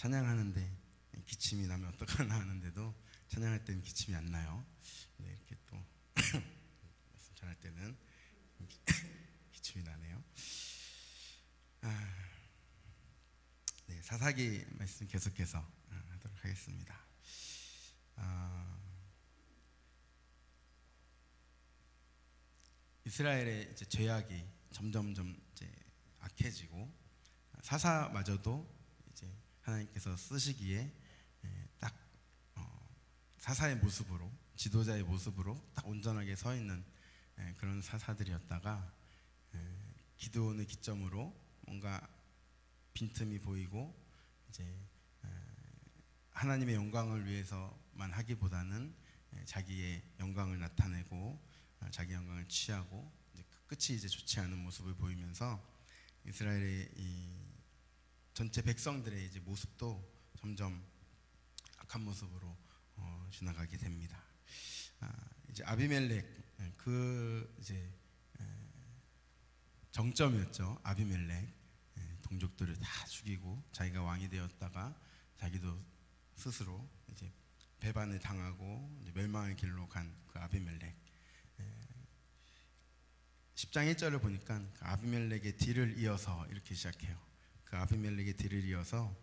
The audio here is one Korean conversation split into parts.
찬양하는데 기침이 나면 어떡하나 하는데도 찬양할 때는 기침이 안 나요. 네, 이렇게 또 말씀 전할 때는 기침이 나네요. 네, 사사기 말씀 계속해서 하도록 하겠습니다. 이스라엘의 이제 죄악이 점점점 이제 악해지고 사사마저도 이제 하나님께서 쓰시기에 딱 사사의 모습으로, 지도자의 모습으로 딱 온전하게 서 있는 그런 사사들이었다가 기드온의 기점으로 뭔가 빈틈이 보이고 이제 하나님의 영광을 위해서만 하기보다는 자기의 영광을 나타내고 자기 영광을 취하고 이제 끝이 이제 좋지 않은 모습을 보이면서 이스라엘의 이 전체 백성들의 이제 모습도 점점 악한 모습으로 지나가게 됩니다. 이제 아비멜렉 그 이제 정점이었죠. 아비멜렉 동족들을 다 죽이고 자기가 왕이 되었다가 자기도 스스로 이제 배반을 당하고 이제 멸망의 길로 간 그 아비멜렉. 10장 1절을 보니까 그 아비멜렉의 뒤를 이어서 이렇게 시작해요. 그 아비멜렉의 뒤를 이어서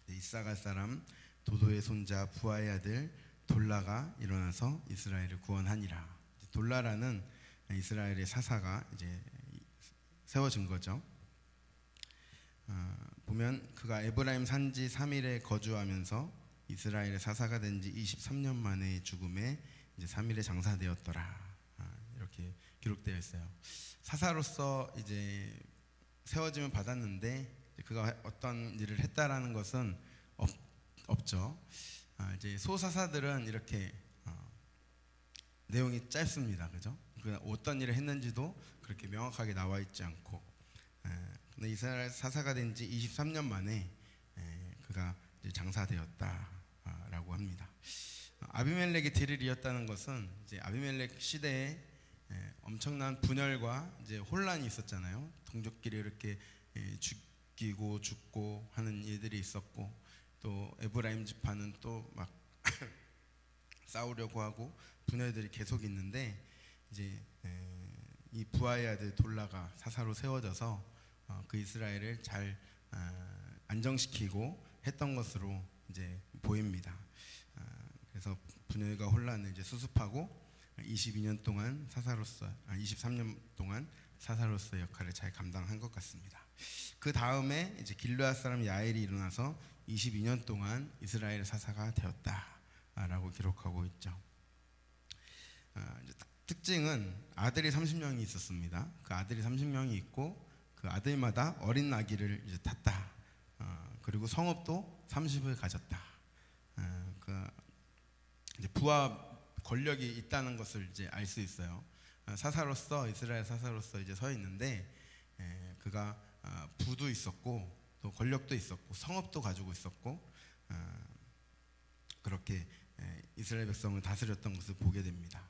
이사갈 사람 도도의 손자 부하의 아들 돌라가 일어나서 이스라엘을 구원하니라. 돌라라는 이스라엘의 사사가 이제 세워진 거죠. 보면 그가 에브라임 산지 3일에 거주하면서 이스라엘의 사사가 된 지 23년 만에 죽음에 이제 3일에 장사되었더라. 이렇게 기록되어 있어요. 사사로서 이제 세워짐을 받았는데 그가 어떤 일을 했다라는 것은 없죠. 이제 소사사들은 이렇게 내용이 짧습니다. 그죠? 그 어떤 일을 했는지도 그렇게 명확하게 나와 있지 않고, 근데 이스라엘 사사가 된 지 23년 만에 그가 이제 장사되었다라고 합니다. 아비멜렉의 뒤를 이었다는 것은 이제 아비멜렉 시대에 엄청난 분열과 이제 혼란이 있었잖아요. 동족끼리 이렇게 죽이고 죽고 하는 일들이 있었고, 또 에브라임 지파는 또 막 싸우려고 하고 분열들이 계속 있는데 이제 이 부하의 아들 돌라가 사사로 세워져서 그 이스라엘을 잘 안정시키고 했던 것으로 이제 보입니다. 그래서 분열과 혼란을 이제 수습하고 22년 동안 사사로서 23년 동안 사사로서의 역할을 잘 감당한 것 같습니다. 그 다음에 이제 길르앗 사람 야엘이 일어나서 22년 동안 이스라엘 사사가 되었다라고 기록하고 있죠. 특징은 아들이 30명이 있었습니다. 그 아들이 30명이 있고 그 아들마다 어린 나귀를 이제 탔다. 그리고 성읍도 30을 가졌다. 그 이제 부하 권력이 있다는 것을 이제 알 수 있어요. 사사로서 이스라엘 사사로서 이제 서 있는데 그가 부도 있었고 또 권력도 있었고 성읍도 가지고 있었고 그렇게 이스라엘 백성을 다스렸던 것을 보게 됩니다.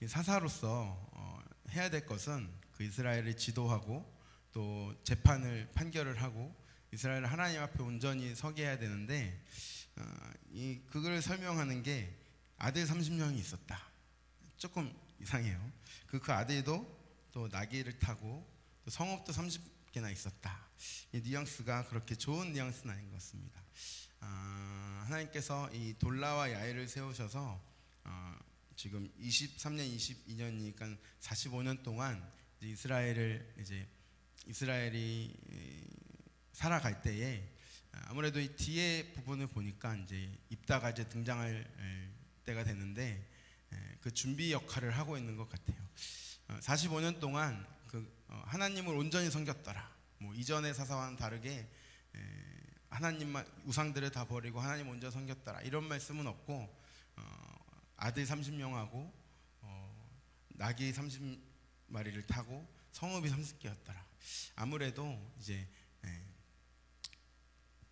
사사로서 해야 될 것은 그 이스라엘을 지도하고 또 재판을 판결을 하고 이스라엘을 하나님 앞에 온전히 서게 해야 되는데 그걸 설명하는 게 아들 30명이 있었다. 조금 이상해요. 그 아들도 또 나귀를 타고 또 성읍도 30개나 있었다. 이 뉘앙스가 그렇게 좋은 뉘앙스는 아닌 것 같습니다. 하나님께서 이 돌라와 야엘을 세우셔서 지금 23년, 22년이니까 45년 동안 이스라엘이 살아갈 때에 아무래도 이 뒤에 부분을 보니까 이제 입다가 이제 등장할 때가 되는데 그 준비 역할을 하고 있는 것 같아요. 45년 동안 하나님을 온전히 섬겼더라. 뭐 이전의 사사와는 다르게 하나님만 우상들을 다 버리고 하나님 온전히 섬겼더라. 이런 말씀은 없고 아들 30명하고 나귀 30마리를 타고 성읍이 30개였더라. 아무래도 이제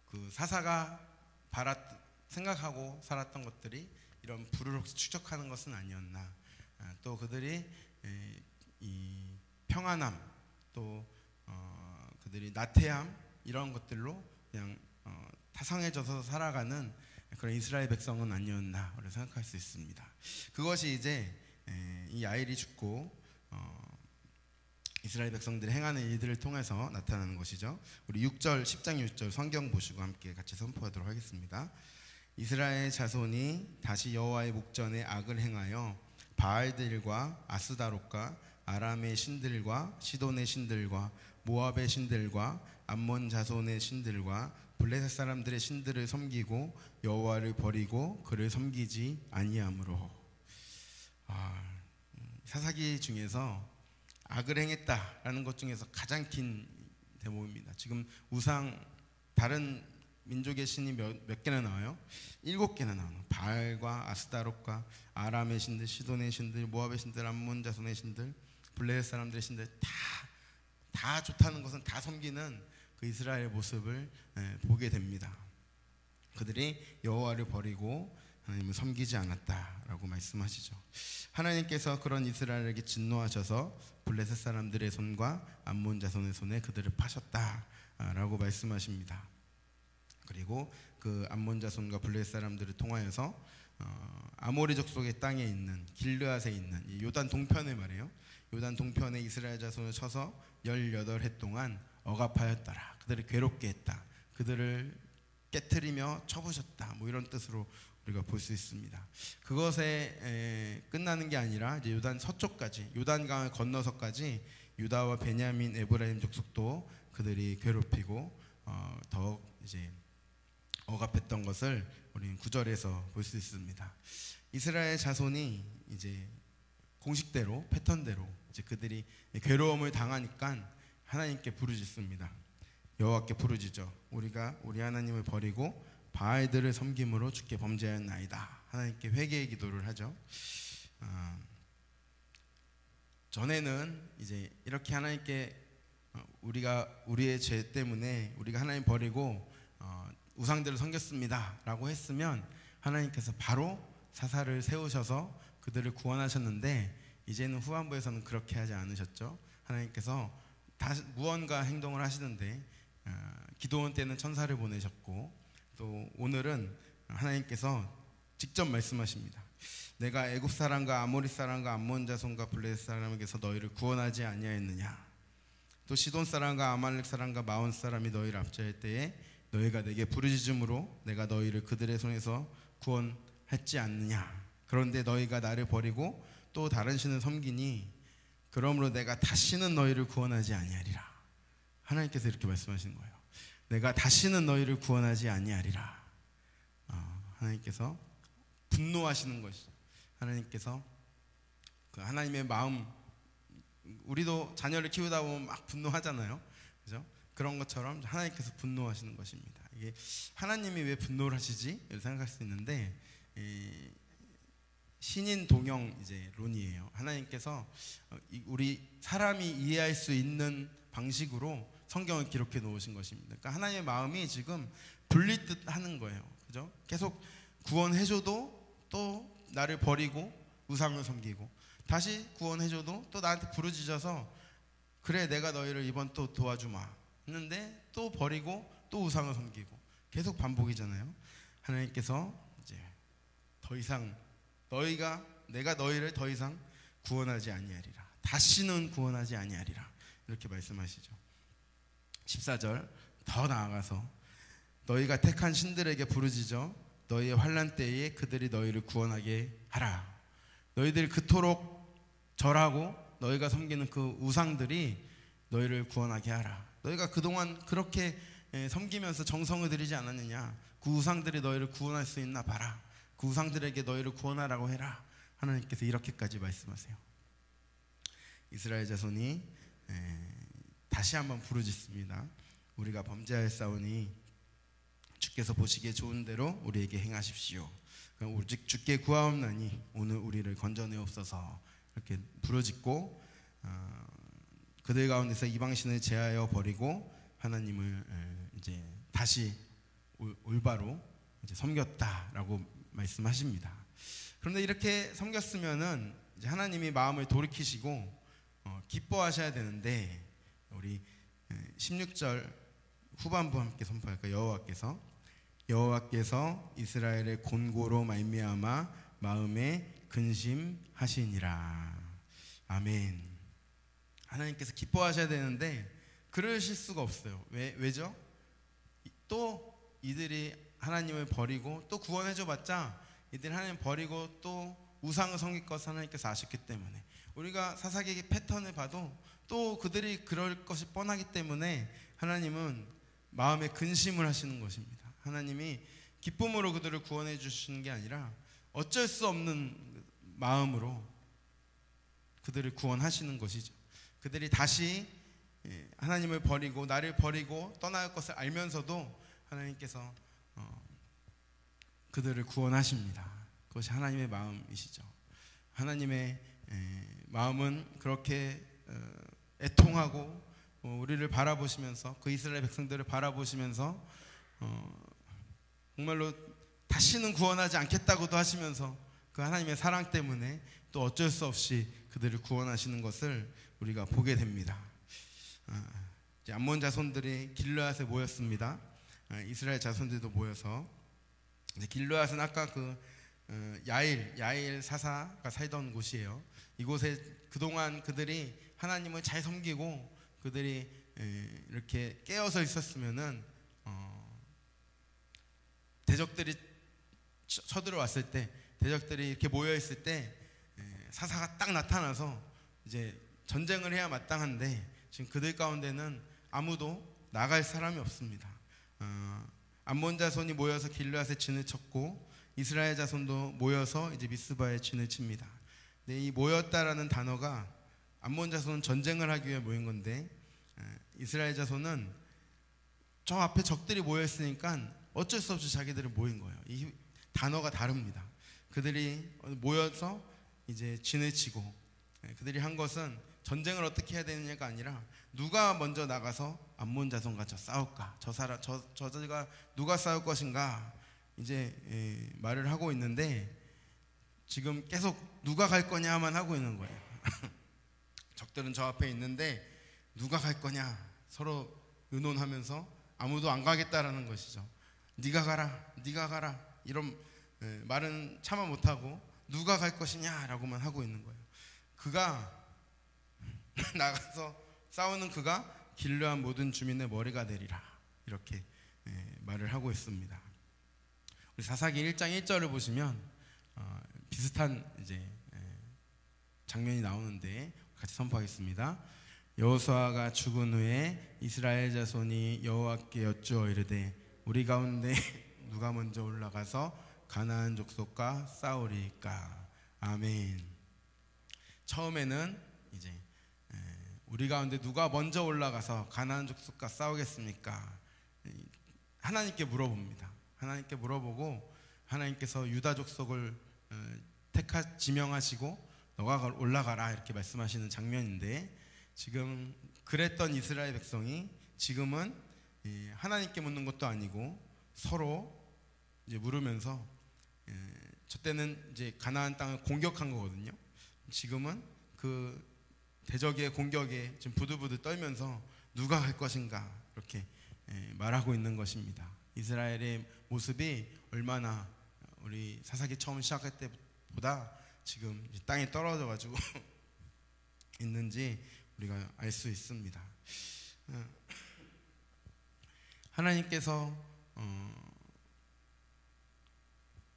그 사사가 생각하고 살았던 것들이 이런 부를 혹시 축적하는 것은 아니었나. 또 그들이 이 평안함, 또 그들이 나태함 이런 것들로 그냥 타성해져서 살아가는 그런 이스라엘 백성은 아니었나 우리 생각할 수 있습니다. 그것이 이제 이 야일이 죽고 이스라엘 백성들이 행하는 일들을 통해서 나타나는 것이죠. 우리 6절 10장 6절 성경 보시고 함께 같이 선포하도록 하겠습니다. 이스라엘 자손이 다시 여호와의 목전에 악을 행하여 바알들과 아스다롯과 아람의 신들과 시돈의 신들과 모압의 신들과 암몬 자손의 신들과 블레셋 사람들의 신들을 섬기고 여호와를 버리고 그를 섬기지 아니하므로. 사사기 중에서 악을 행했다라는 것 중에서 가장 긴 대목입니다. 지금 우상 다른 민족의 신이 몇 개나 나와요? 7개나 나와요. 바알과 아스다롯과 아람의 신들, 시돈의 신들, 모압의 신들, 암몬 자손의 신들, 블레셋 사람들의 신들 다 좋다는 것은 다 섬기는 그 이스라엘의 모습을 보게 됩니다. 그들이 여호와를 버리고 하나님을 섬기지 않았다라고 말씀하시죠. 하나님께서 그런 이스라엘에게 진노하셔서 블레셋 사람들의 손과 암몬 자손의 손에 그들을 파셨다라고 말씀하십니다. 그리고 그 암몬 자손과 블레셋 사람들을 통하여서 아모리 족속의 땅에 있는 길르앗에 있는 요단 동편에 말이에요. 요단 동편에 이스라엘 자손을 쳐서 18해 동안 억압하였더라. 그들을 괴롭게 했다. 그들을 깨트리며 쳐부셨다. 뭐 이런 뜻으로 우리가 볼 수 있습니다. 그것에 끝나는 게 아니라 이제 요단 서쪽까지, 요단강을 건너서까지 유다와 베냐민, 에브라임 족속도 그들이 괴롭히고 더 이제 억압했던 것을 우리는 9절에서 볼 수 있습니다. 이스라엘 자손이 이제 공식대로 패턴대로 이제 그들이 괴로움을 당하니까 하나님께 부르짖습니다. 여호와께 부르짖어 우리가 우리 하나님을 버리고 바알들을 섬김으로 주께 범죄하였나이다. 하나님께 회개의 기도를 하죠. 전에는 이제 이렇게 하나님께 우리의 죄 때문에 우리가 하나님 버리고 우상들을 섬겼습니다라고 했으면 하나님께서 바로 사사를 세우셔서 그들을 구원하셨는데 이제는 후반부에서는 그렇게 하지 않으셨죠. 하나님께서 다시 무언가 행동을 하시는데 기도원 때는 천사를 보내셨고 또 오늘은 하나님께서 직접 말씀하십니다. 내가 애굽 사람과 아모리 사람과 암몬 자손과 블레셋 사람에게서 너희를 구원하지 아니하였느냐. 또 시돈 사람과 아말렉 사람과 마온 사람이 너희를 압제할 때에 너희가 내게 부르짖음으로 내가 너희를 그들의 손에서 구원했지 않느냐. 그런데 너희가 나를 버리고 또 다른 신을 섬기니 그러므로 내가 다시는 너희를 구원하지 아니하리라. 하나님께서 이렇게 말씀하시는 거예요. 내가 다시는 너희를 구원하지 아니하리라. 하나님께서 분노하시는 것이죠. 하나님께서 그 하나님의 마음, 우리도 자녀를 키우다 보면 막 분노하잖아요. 그죠? 그런 것처럼 하나님께서 분노하시는 것입니다. 이게 하나님이 왜 분노를 하시지? 이렇게 생각할 수 있는데 신인 동영 이제 론이에요. 하나님께서 우리 사람이 이해할 수 있는 방식으로 성경을 기록해 놓으신 것입니다. 그러니까 하나님의 마음이 지금 불릴 듯 하는 거예요. 그죠? 계속 구원해줘도 또 나를 버리고 우상을 섬기고 다시 구원해줘도 또 나한테 부르짖어서 그래 내가 너희를 이번 또 도와주마 했는데 또 버리고 또 우상을 섬기고 계속 반복이잖아요. 하나님께서 이제 더 이상 내가 너희를 더 이상 구원하지 아니하리라. 다시는 구원하지 아니하리라. 이렇게 말씀하시죠. 14절 더 나아가서 너희가 택한 신들에게 부르짖어 너희의 환난 때에 그들이 너희를 구원하게 하라. 너희들이 그토록 절하고 너희가 섬기는 그 우상들이 너희를 구원하게 하라. 너희가 그동안 그렇게 섬기면서 정성을 들이지 않았느냐. 그 우상들이 너희를 구원할 수 있나 봐라. 그 우상들에게 너희를 구원하라고 해라. 하나님께서 이렇게까지 말씀하세요. 이스라엘 자손이 다시 한번 부르짖습니다. 우리가 범죄하였사오니 주께서 보시기에 좋은 대로 우리에게 행하십시오. 오직 주께 구하옵나니 오늘 우리를 건져내옵소서. 이렇게 부르짖고 그들 가운데서 이방신을 제하여 버리고 하나님을 이제 다시 올바로 이제 섬겼다라고 말씀하십니다. 그런데 이렇게 섬겼으면은 이제 하나님이 마음을 돌이키시고 기뻐하셔야 되는데 우리 16절 후반부 함께 선포할까요? 여호와께서 여호와께서 이스라엘의 곤고로 말미암아 마음에 근심하시니라. 아멘. 하나님께서 기뻐하셔야 되는데 그러실 수가 없어요. 왜죠? 또 이들이 하나님을 버리고 또 구원해줘 봤자 이들이 하나님 버리고 또 우상을 섬길 것을 하나님께서 아셨기 때문에, 우리가 사사기의 패턴을 봐도 또 그들이 그럴 것이 뻔하기 때문에 하나님은 마음에 근심을 하시는 것입니다. 하나님이 기쁨으로 그들을 구원해 주시는 게 아니라 어쩔 수 없는 마음으로 그들을 구원하시는 것이죠. 그들이 다시 하나님을 버리고 나를 버리고 떠날 것을 알면서도 하나님께서 그들을 구원하십니다. 그것이 하나님의 마음이시죠. 하나님의 마음은 그렇게 애통하고 우리를 바라보시면서, 그 이스라엘 백성들을 바라보시면서 정말로 다시는 구원하지 않겠다고도 하시면서 그 하나님의 사랑 때문에 또 어쩔 수 없이 그들을 구원하시는 것을 우리가 보게 됩니다. 암몬 자손들이 길르앗에 모였습니다. 이스라엘 자손들도 모여서, 길르앗은 아까 그 야일 사사가 살던 곳이에요. 이곳에 그동안 그들이 하나님을 잘 섬기고 그들이 이렇게 깨어서 있었으면은 대적들이 쳐들어왔을 때, 대적들이 이렇게 모여 있을 때 사사가 딱 나타나서 이제 전쟁을 해야 마땅한데 지금 그들 가운데는 아무도 나갈 사람이 없습니다. 암몬 자손이 모여서 길르앗에 진을 쳤고 이스라엘 자손도 모여서 이제 미스바에 진을 칩니다. 근데 이 모였다라는 단어가, 암몬 자손은 전쟁을 하기 위해 모인 건데 이스라엘 자손은 저 앞에 적들이 모여 있으니까 어쩔 수 없이 자기들은 모인 거예요. 이 단어가 다릅니다. 그들이 모여서 이제 진을 치고, 그들이 한 것은 전쟁을 어떻게 해야 되느냐가 아니라 누가 먼저 나가서 암몬 자손과 싸울까, 저들과 누가 싸울 것인가 이제 말을 하고 있는데, 지금 계속 누가 갈 거냐만 하고 있는 거예요. 적들은 저 앞에 있는데 누가 갈 거냐 서로 의논하면서 아무도 안 가겠다라는 것이죠. 네가 가라 이런 말은 참아 못하고 누가 갈 것이냐라고만 하고 있는 거예요. 그가 나가서 싸우는 그가 길르앗 모든 주민의 머리가 되리라, 이렇게 말을 하고 있습니다. 우리 사사기 1장 1절을 보시면 비슷한 이제 장면이 나오는데 같이 선포하겠습니다. 여호수아가 죽은 후에 이스라엘 자손이 여호와께 여쭈어 이르되 우리 가운데 누가 먼저 올라가서 가나안 족속과 싸우리까. 아멘. 처음에는 이제 우리 가운데 누가 먼저 올라가서 가나안 족속과 싸우겠습니까? 하나님께 물어봅니다. 하나님께 물어보고 하나님께서 유다 족속을 지명하시고 너가 올라가라 이렇게 말씀하시는 장면인데, 지금 그랬던 이스라엘 백성이 지금은 하나님께 묻는 것도 아니고 서로 이제 물으면서, 저 때는 이제 가나안 땅을 공격한 거거든요. 지금은 그 대적의 공격에 지금 부들부들 떨면서 누가 갈 것인가 이렇게 말하고 있는 것입니다. 이스라엘의 모습이 얼마나 우리 사사기 처음 시작할 때보다 지금 땅에 떨어져 가지고 있는지 우리가 알 수 있습니다. 하나님께서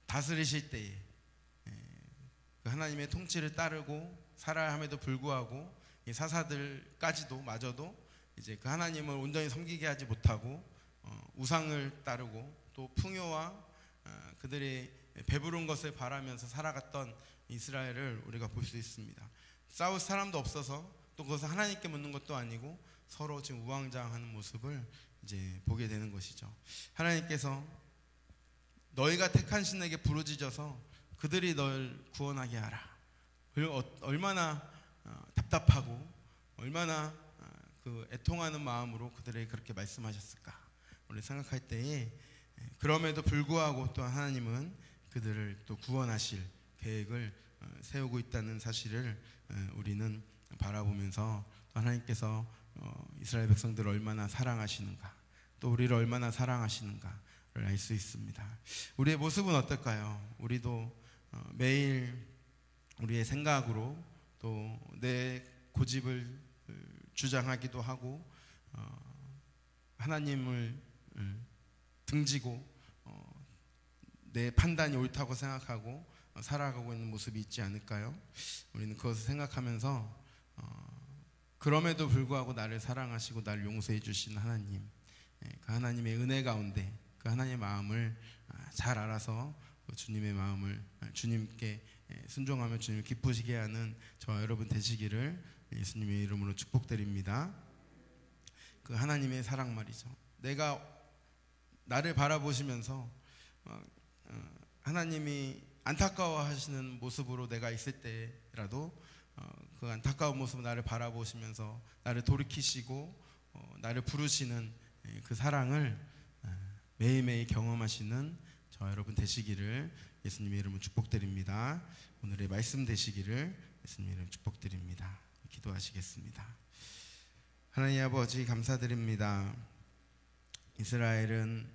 다스리실 때에 하나님의 통치를 따르고 살아야 함에도 불구하고 이 사사들까지도 마저도 이제 그 하나님을 온전히 섬기게 하지 못하고 우상을 따르고 또 풍요와 그들의 배부른 것을 바라면서 살아갔던 이스라엘을 우리가 볼 수 있습니다. 싸울 사람도 없어서 또 그것을 하나님께 묻는 것도 아니고 서로 지금 우왕좌왕하는 모습을 이제 보게 되는 것이죠. 하나님께서 너희가 택한 신에게 부르짖어서 그들이 널 구원하게 하라. 얼마나 답답하고 얼마나 그 애통하는 마음으로 그들에게 그렇게 말씀하셨을까 우리 생각할 때에, 그럼에도 불구하고 또 하나님은 그들을 또 구원하실 계획을 세우고 있다는 사실을 우리는 바라보면서 하나님께서 이스라엘 백성들을 얼마나 사랑하시는가, 또 우리를 얼마나 사랑하시는가, 알 수 있습니다. 우리의 모습은 어떨까요? 우리도 매일 우리의 생각으로 또 내 고집을 주장하기도 하고 하나님을 등지고 내 판단이 옳다고 생각하고 살아가고 있는 모습이 있지 않을까요? 우리는 그것을 생각하면서 그럼에도 불구하고 나를 사랑하시고 나를 용서해 주신 하나님, 그 하나님의 은혜 가운데 그 하나님의 마음을 잘 알아서 주님의 마음을 주님께 순종하며 주님을 기쁘시게 하는 저와 여러분 되시기를 예수님의 이름으로 축복드립니다. 그 하나님의 사랑 말이죠. 내가 나를 바라보시면서 하나님이 안타까워하시는 모습으로 내가 있을 때라도 그 안타까운 모습으로 나를 바라보시면서 나를 돌이키시고 나를 부르시는 그 사랑을 매일매일 경험하시는 저와 여러분 되시기를 예수님의 이름으로 축복드립니다. 오늘의 말씀 되시기를 예수님의 이름으로 축복드립니다. 기도하시겠습니다. 하나님 아버지 감사드립니다. 이스라엘은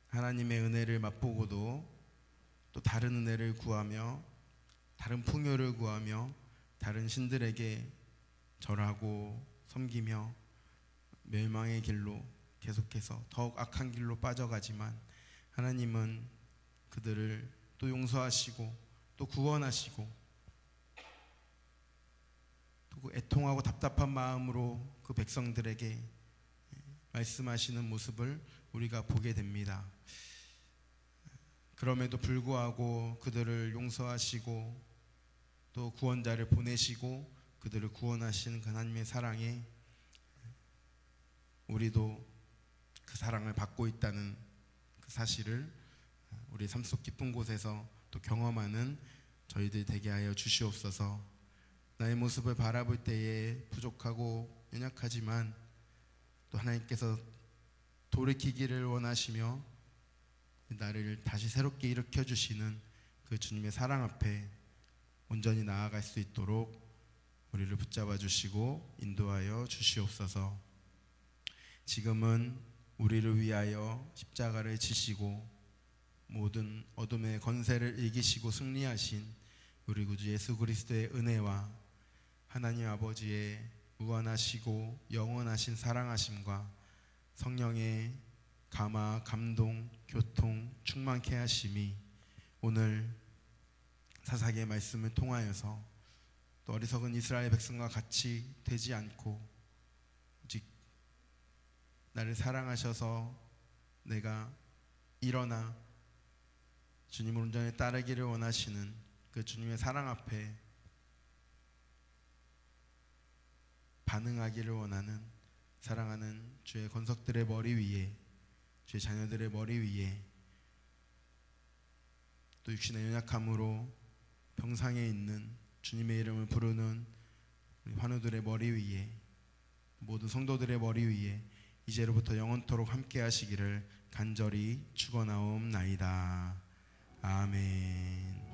하나님의 은혜를 맛보고도 또 다른 은혜를 구하며 다른 풍요를 구하며 다른 신들에게 절하고 섬기며 멸망의 길로 계속해서 더욱 악한 길로 빠져가지만 하나님은 그들을 또 용서하시고 또 구원하시고 또 애통하고 답답한 마음으로 그 백성들에게 말씀하시는 모습을 우리가 보게 됩니다. 그럼에도 불구하고 그들을 용서하시고 또 구원자를 보내시고 그들을 구원하시는 그 하나님의 사랑에 우리도 그 사랑을 받고 있다는 그 사실을 우리 삶 속 깊은 곳에서 또 경험하는 저희들 되게 하여 주시옵소서. 나의 모습을 바라볼 때에 부족하고 연약하지만 또 하나님께서 돌이키기를 원하시며 나를 다시 새롭게 일으켜 주시는 그 주님의 사랑 앞에 온전히 나아갈 수 있도록 우리를 붙잡아 주시고 인도하여 주시옵소서. 지금은 우리를 위하여 십자가를 지시고 모든 어둠의 권세를 이기시고 승리하신 우리 구주 예수 그리스도의 은혜와 하나님 아버지의 무한하시고 영원하신 사랑하심과 성령의 감화, 감동, 교통, 충만케 하심이 오늘 사사기의 말씀을 통하여서 또 어리석은 이스라엘 백성과 같이 되지 않고 오직 나를 사랑하셔서 내가 일어나 주님을 온전히 따르기를 원하시는 그 주님의 사랑 앞에 반응하기를 원하는 사랑하는 주의 권석들의 머리 위에 주의 자녀들의 머리 위에 또 육신의 연약함으로 병상에 있는 주님의 이름을 부르는 우리 환우들의 머리 위에 모든 성도들의 머리 위에 이제로부터 영원토록 함께 하시기를 간절히 축원하옵나이다. 아멘.